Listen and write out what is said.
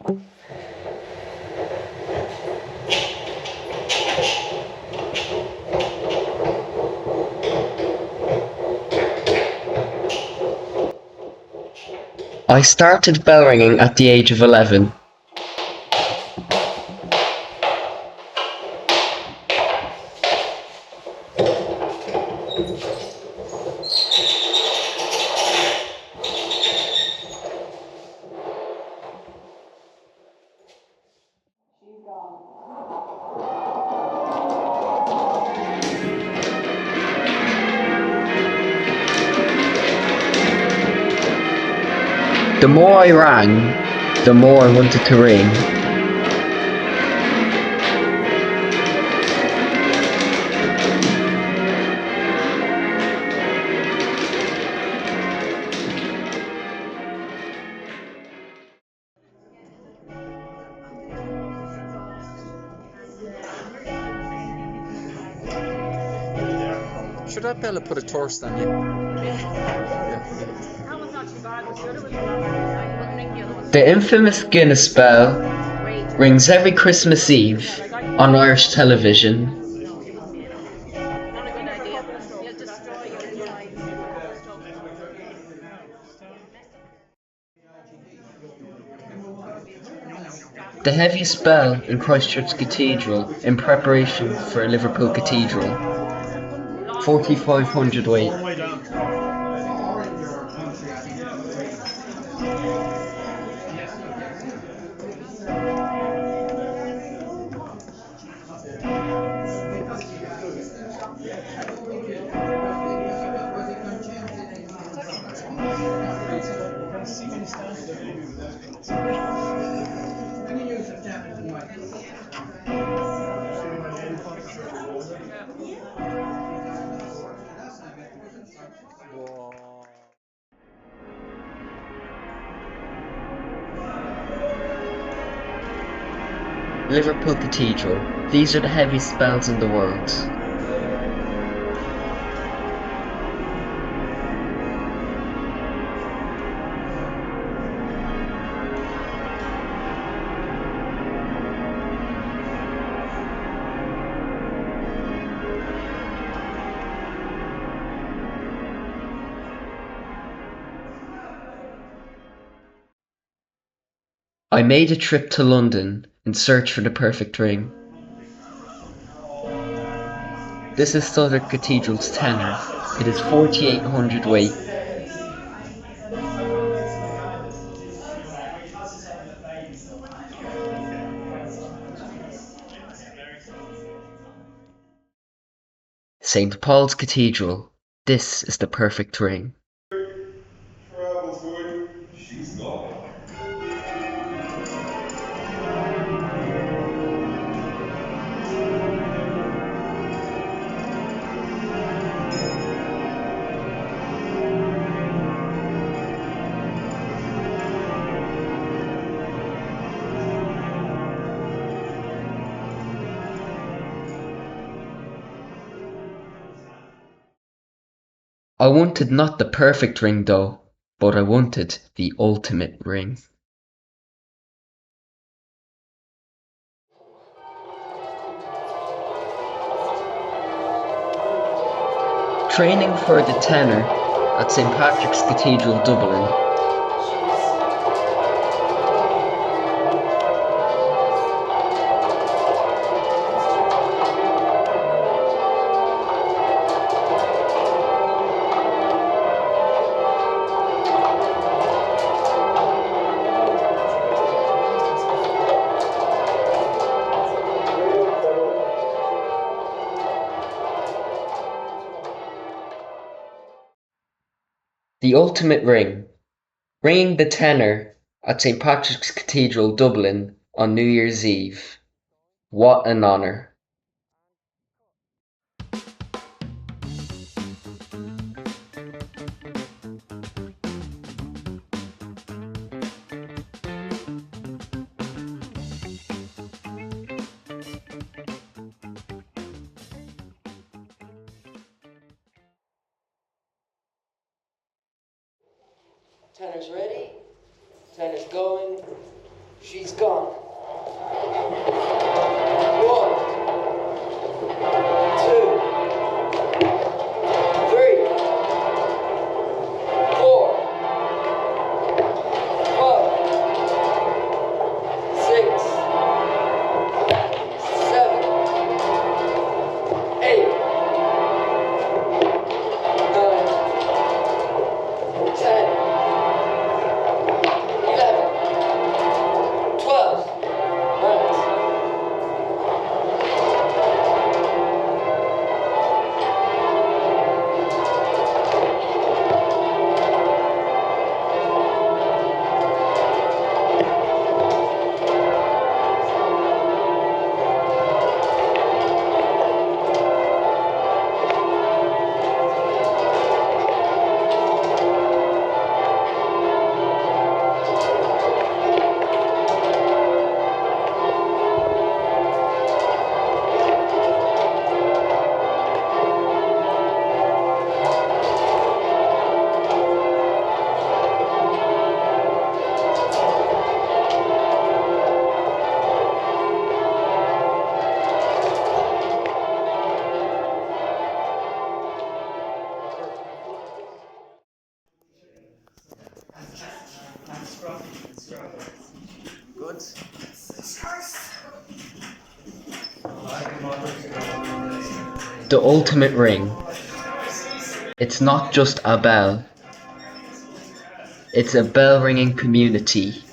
I started bell ringing at the age of 11. The more I rang, the more I wanted to ring. Should that Bella put a toast on you? The infamous Guinness bell rings every Christmas Eve on Irish television. The heaviest bell in Christchurch Cathedral in preparation for Liverpool Cathedral. 4,500 weight. Liverpool Cathedral. These are the heaviest bells in the world. I made a trip to London in search for the perfect ring. This is Southwark Cathedral's tenor. It is 4,800 weight. St. Paul's Cathedral. This is the perfect ring. She's gone. I wanted not the perfect ring though, but I wanted the ultimate ring. Training for the tenor at St. Patrick's Cathedral, Dublin. The ultimate ring. Ringing the tenor at St. Patrick's Cathedral, Dublin on New Year's Eve. What an honour. Tenor's ready, tenor's going, She's gone. 1, 2, 3, 4, 5, 6, 7, 8, 9, 10, 11, 12. Right. Good. The ultimate ring. It's not just a bell. It's a bell ringing community.